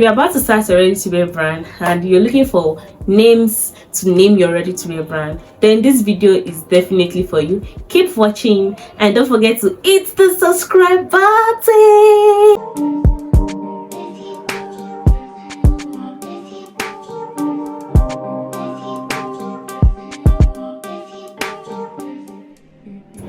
you're about to start a ready-to-wear brand and you're looking for names to name your ready-to-wear brand, then this video is definitely for you. Keep watching and don't forget to hit the subscribe button.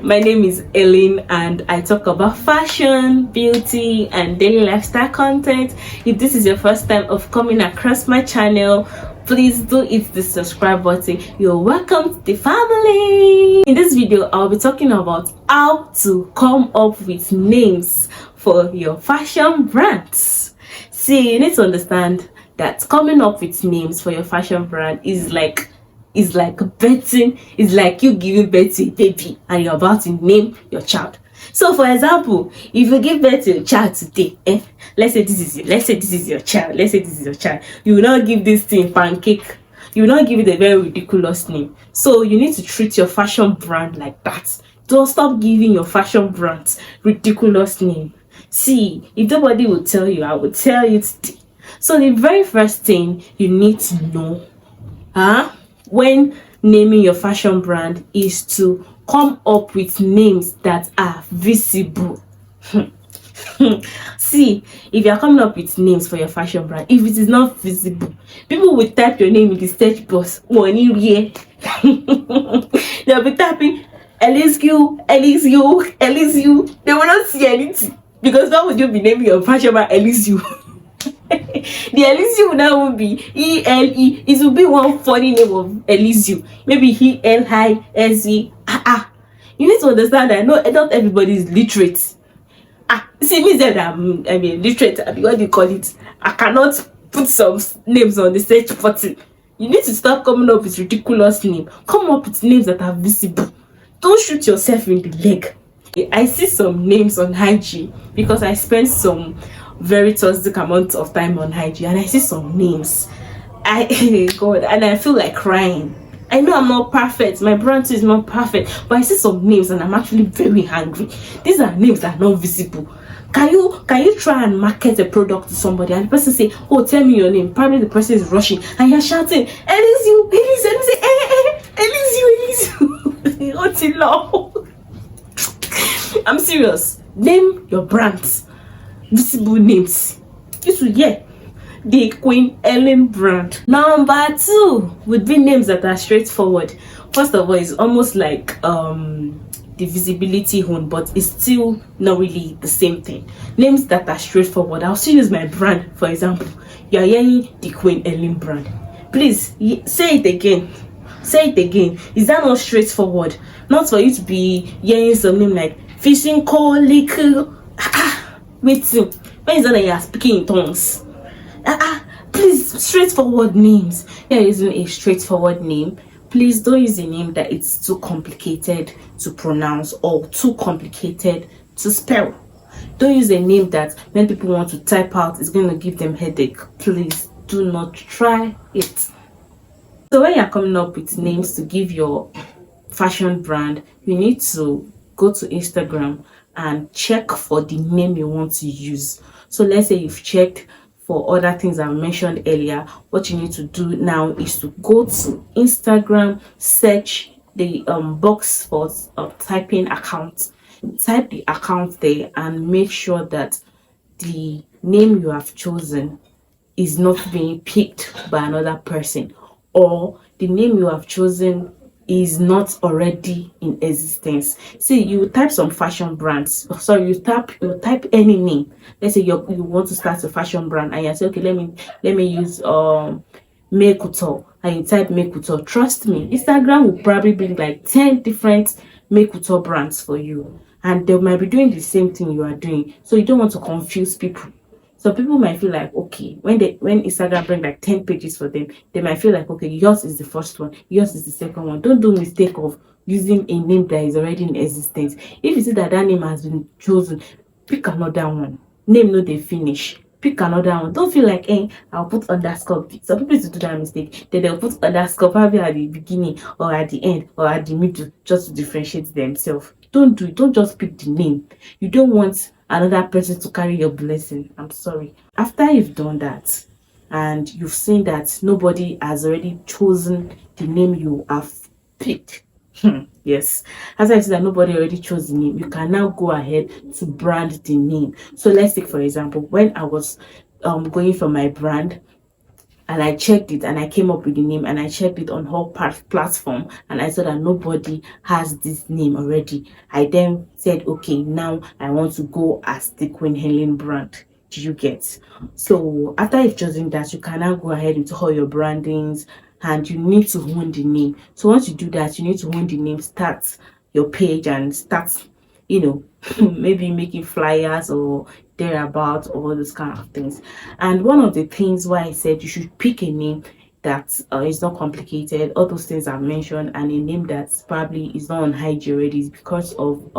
My name is Ellen and I talk about fashion, beauty and daily lifestyle content. If this is your first time of coming across my channel, please do hit the subscribe button. You're welcome to the family. In this video, I'll be talking about how to come up with names for your fashion brands. See, you need to understand that coming up with names for your fashion brand is like betting. It's like you giving birth to a baby and you're about to name your child. So for example, if you give birth to a child today, let's say this is your child, you will not give this thing pancake. You will not give it a very ridiculous name. So you need to treat your fashion brand like that. Don't stop giving your fashion brands ridiculous name. See, if nobody will tell you, I will tell you today. So the very first thing you need to know, when naming your fashion brand is to come up with names that are visible. See, if you're coming up with names for your fashion brand, if it is not visible, people will type your name in the search box. They'll be typing Elisu. They will not see anything, because why would you be naming your fashion brand Elisu? The Elysium now will be E-L-E. It will be one funny name of Elysium. Maybe E-L-I-S-E. You need to understand that not everybody is literate. See, me said that I'm literate. What do you call it? I cannot put some names on the search button. You need to stop coming up with ridiculous names. Come up with names that are visible. Don't shoot yourself in the leg. I see some names on IG because I spent some very toxic amount of time on IG, and I see some names. God, and I feel like crying. I know I'm not perfect, my brand is not perfect, but I see some names and I'm actually very angry. These are names that are not visible. Can you try and market a product to somebody and the person say, oh, tell me your name? Probably the person is rushing and you're shouting, Elisu, Elisu. What's it long? I'm serious. Name your brands visible names. This will the Queen Ellen brand. Number 2 would be names that are straightforward. First of all, it's almost like the visibility one, but it's still not really the same thing. Names that are straightforward. I'll still use my brand, for example. You're hearing the Queen Ellen brand. Please say it again. Say it again. Is that not straightforward? Not for you to be hearing some name like fishing call liquor. Waiting. When is that you are speaking in tongues? Please, straightforward names. You're using a straightforward name. Please don't use a name that it's too complicated to pronounce or too complicated to spell. Don't use a name that when people want to type out, it's going to give them headache. Please do not try it. So when you're coming up with names to give your fashion brand, you need to go to Instagram and check for the name you want to use. So let's say you've checked for other things I mentioned earlier. What you need to do now is to go to Instagram, search the box for typing account. Type the account there and make sure that the name you have chosen is not being picked by another person, or the name you have chosen is not already in existence. See, you type some fashion brands. Sorry, you type any name. Let's say you want to start a fashion brand and you say, okay, let me use May Couture, and you type May Couture. Trust me, Instagram will probably bring like 10 different May Couture brands for you, and they might be doing the same thing you are doing. So you don't want to confuse people. So people might feel like, okay, when Instagram bring like 10 pages for them, they might feel like, okay, yours is the first one, yours is the second one. Don't do mistake of using a name that is already in existence. If you see that name has been chosen, pick another one. Name no they finish. Pick another one. Don't feel like, I'll put underscore. Some people used to do that mistake. Then they'll put underscore probably at the beginning or at the end or at the middle just to differentiate themselves. Don't do it. Don't just pick the name. You don't want another person to carry your blessing. I'm sorry. After you've done that and you've seen that nobody has already chosen the name you have picked. Yes, as I said that nobody already chose the name, you can now go ahead to brand the name. So let's take for example, when I was going for my brand, and I checked it and I came up with the name, and I checked it on whole platform and I saw that nobody has this name already. I then said, okay, now I want to go as the Queen Helen brand. Do you get? So after you've chosen that, you can now go ahead with all your brandings, and you need to own the name. So once you do that, you need to own the name, start your page and start, you know, maybe making flyers or thereabout, all those kind of things. And one of the things why I said you should pick a name that is not complicated, all those things I've mentioned, and a name that probably is not on IG already, is because of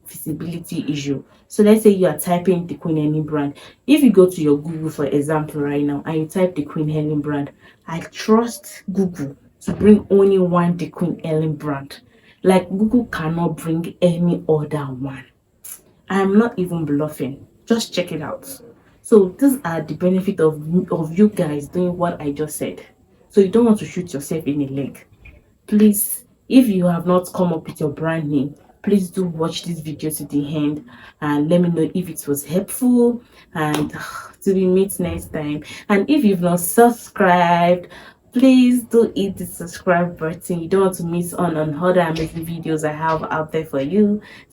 visibility issue. So let's say you are typing the Queen Helen brand. If you go to your Google, for example, right now, and you type the Queen Helen brand, I trust Google to bring only one the Queen Helen brand. Like Google cannot bring any other one. I'm not even bluffing. Just check it out. So these are the benefit of you guys doing what I just said. So you don't want to shoot yourself in the leg. Please, if you have not come up with your brand name, please do watch this video to the end and let me know if it was helpful, and till we meet next time. And if you've not subscribed, please do hit the subscribe button. You don't want to miss on other amazing videos I have out there for you.